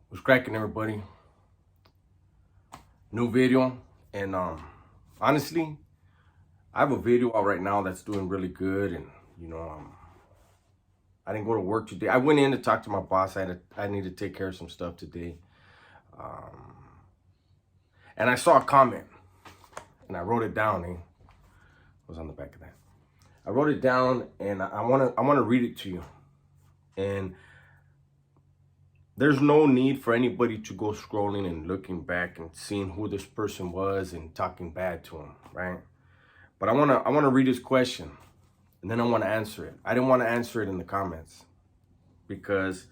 What's cracking, everybody? New video, and honestly, I have a video out right now that's doing really good, and you know, I didn't go to work today. I went in to talk to my boss. I need to take care of some stuff today, um, and I saw a comment, and I wrote it down. It was on the back of that. I wrote it down, and I wanna read it to you, and there's no need for anybody to go scrolling and looking back and seeing who this person was and talking bad to him, right? But I wanna read his question, and then I want to answer it. I didn't want to answer it in the comments because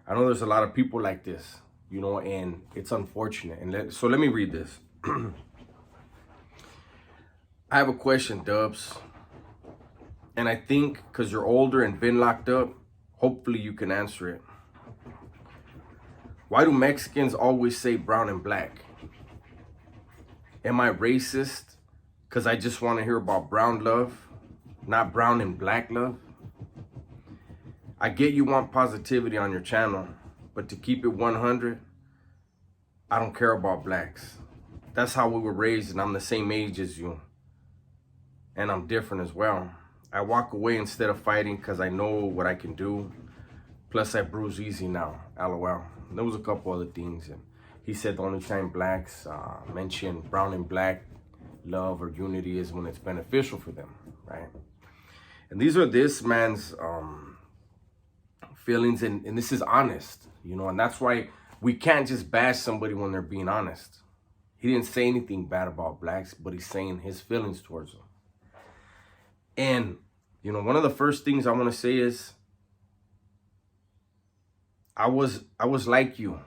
I know there's a lot of people like this, and it's unfortunate. So let me read this. I have a question, Dubs, and I think because you're older and been locked up, hopefully you can answer it. Why do Mexicans always say brown and black? Am I racist because I just want to hear about brown love, not brown and black love? I get you want positivity on your channel, but to keep it 100, I don't care about blacks. That's how we were raised, and I'm the same age as you. And I'm different as well. I walk away instead of fighting because I know what I can do. Plus, I bruise easy now, LOL. And there was a couple other things. And he said the only time blacks mention brown and black love or unity is when it's beneficial for them, right? And these are this man's feelings, and this is honest, and that's why we can't just bash somebody when they're being honest. He didn't say anything bad about blacks, but he's saying his feelings towards them. And, one of the first things I want to say is I was like you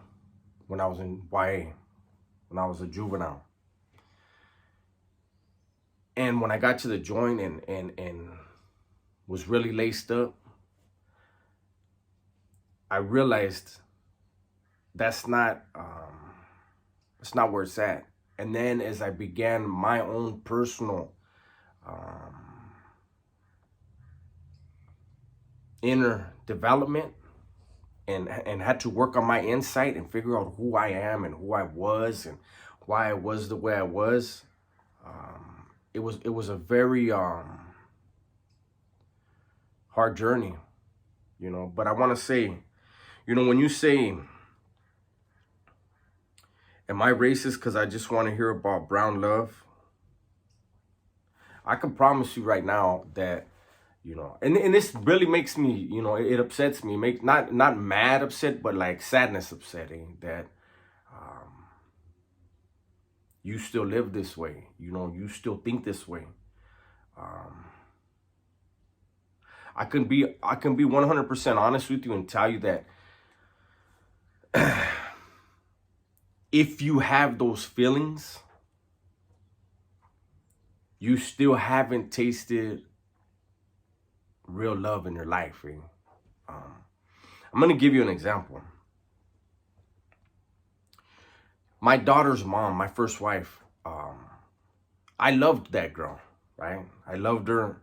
when I was in YA, when I was a juvenile. And when I got to the joint and was really laced up, I realized that's not where it's at. And then as I began my own personal inner development and had to work on my insight and figure out who I am and who I was and why I was the way I was, it was a very hard journey, but I want to say, when you say, am I racist because I just want to hear about brown love? I can promise you right now that, and this really makes me, it upsets me, not mad upset, but like sadness upsetting that you still live this way, you still think this way. I can be 100% honest with you and tell you that if you have those feelings, you still haven't tasted real love in your life. I'm going to give you an example. My daughter's mom, my first wife, I loved that girl, right? I loved her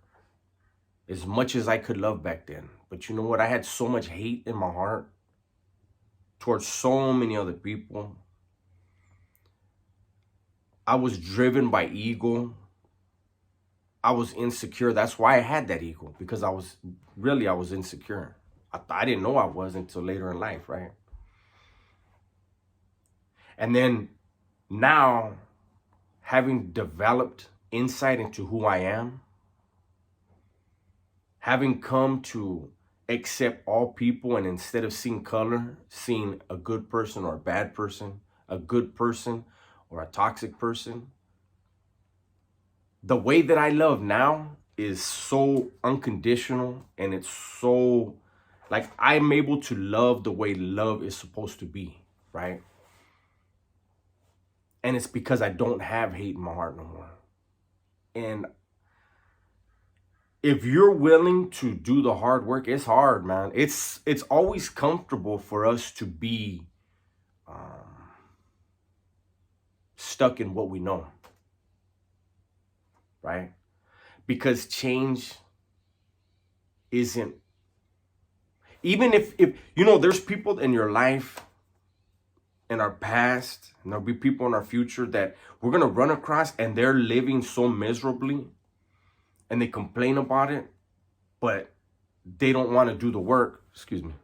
as much as I could love back then. But you know what? I had so much hate in my heart towards so many other people. I was driven by ego. I was insecure. That's why I had that ego, because I was insecure. I didn't know I was until later in life, right? And then now, having developed insight into who I am, having come to accept all people, and instead of seeing color, seeing a good person or a bad person, a good person or a toxic person, the way that I love now is so unconditional, and it's so like I'm able to love the way love is supposed to be, right? And it's because I don't have hate in my heart no more. And if you're willing to do the hard work, it's hard, man. It's always comfortable for us to be stuck in what we know, right? Because change isn't, even if there's people in your life in our past, and there'll be people in our future that we're going to run across, and they're living so miserably, and they complain about it, but they don't want to do the work. Excuse me.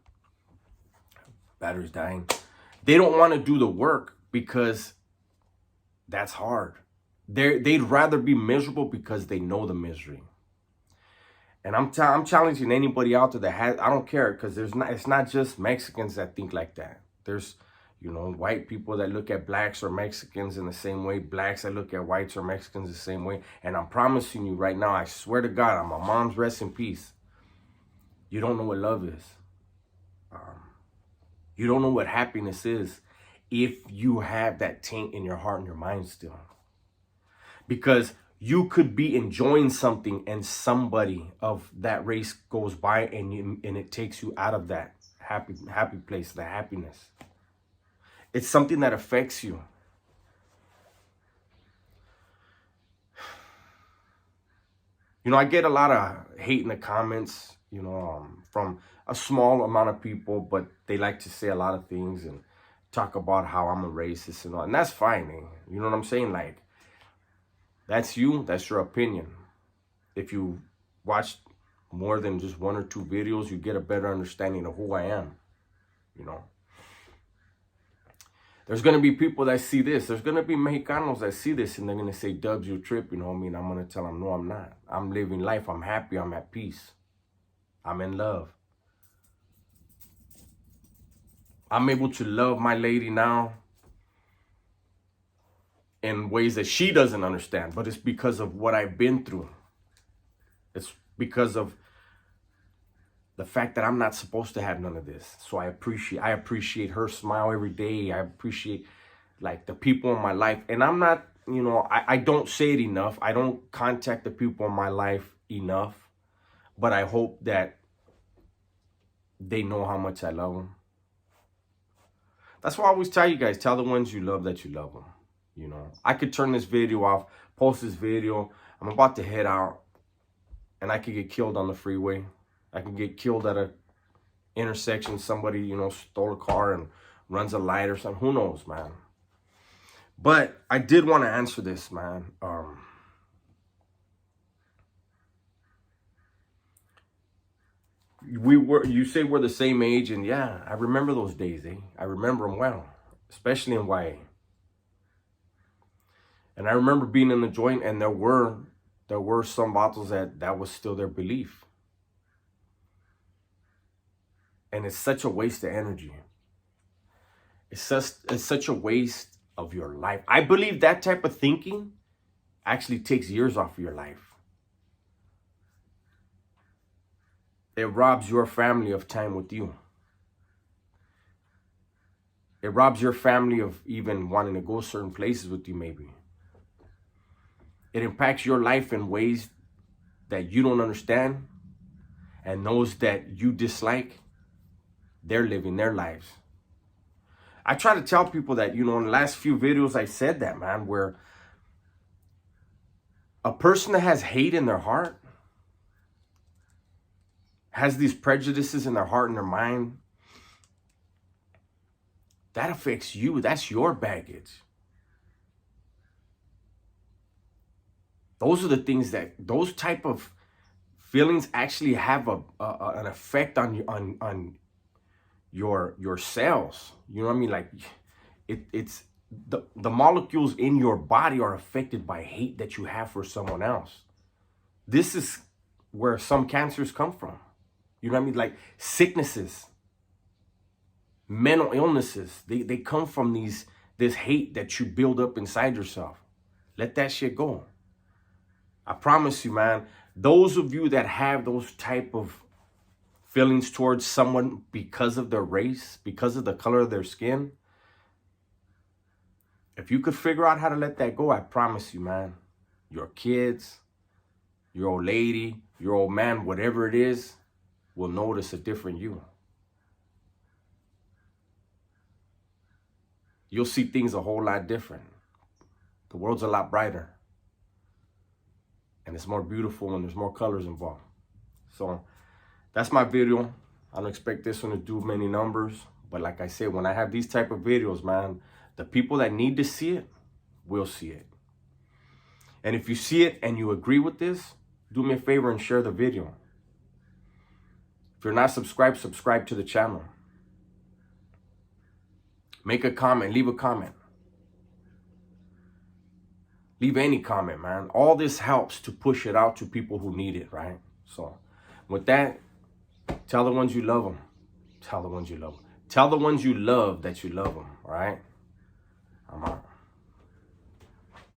Battery's dying. They don't want to do the work because that's hard. They'd rather be miserable because they know the misery. And I'm challenging anybody out there that has, I don't care, because it's not just Mexicans that think like that. There's, you know, white people that look at blacks or Mexicans in the same way. Blacks that look at whites or Mexicans the same way. And I'm promising you right now, I swear to God, on my mom's rest in peace, you don't know what love is. You don't know what happiness is if you have that taint in your heart and your mind still. Because you could be enjoying something and somebody of that race goes by and it takes you out of that happy place, the happiness. It's something that affects you. You know, I get a lot of hate in the comments, you know, from a small amount of people, but they like to say a lot of things and talk about how I'm a racist and all. And that's fine, man. You know what I'm saying? Like, that's you. That's your opinion. If you watch more than just 1 or 2 videos, you get a better understanding of who I am, you know. There's going to be people that see this. There's going to be Mexicanos that see this and they're going to say, Dubs, you trip, you know what I mean? I'm going to tell them, no, I'm not. I'm living life. I'm happy. I'm at peace. I'm in love. I'm able to love my lady now in ways that she doesn't understand, but it's because of what I've been through. It's because of the fact that I'm not supposed to have none of this. So I appreciate her smile every day. I appreciate like the people in my life. And I'm not, you know, I don't say it enough. I don't contact the people in my life enough, but I hope that they know how much I love them. That's why I always tell you guys, tell the ones you love that you love them. You know, I could turn this video off, post this video. I'm about to head out and I could get killed on the freeway. I can get killed at a intersection. Somebody, you know, stole a car and runs a light or something. Who knows, man? But I did want to answer this, man. You say we're the same age, and yeah, I remember those days, eh? I remember them well, especially in YA. And I remember being in the joint, and there were some bottles that was still their belief. And it's such a waste of energy. It's such a waste of your life. I believe that type of thinking actually takes years off of your life. It robs your family of time with you. It robs your family of even wanting to go certain places with you, maybe. It impacts your life in ways that you don't understand. And those that you dislike, they're living their lives. I try to tell people that, you know, in the last few videos, I said that, man, where a person that has hate in their heart, has these prejudices in their heart and their mind, that affects you. That's your baggage. Those are the things that, those type of feelings actually have an effect on your cells. You know what I mean? Like it's the molecules in your body are affected by hate that you have for someone else. This is where some cancers come from. You know what I mean? Like sicknesses, mental illnesses, they come from this hate that you build up inside yourself. Let that shit go. I promise you, man, those of you that have those type of feelings towards someone because of their race, because of the color of their skin, if you could figure out how to let that go, I promise you, man, your kids, your old lady, your old man, whatever it is, will notice a different you. You'll see things a whole lot different. The world's a lot brighter. And it's more beautiful when there's more colors involved. So that's my video. I don't expect this one to do many numbers, But like I said, when I have these type of videos, man, the people that need to see it will see it. And if you see it and you agree with this, do me a favor and share the video. If you're not subscribed, subscribe to the channel. Make a comment, leave a comment. Leave any comment, man. All this helps to push it out to people who need it, right? So with that, tell the ones you love them. Tell the ones you love them. Tell the ones you love that you love them, all right? I'm out.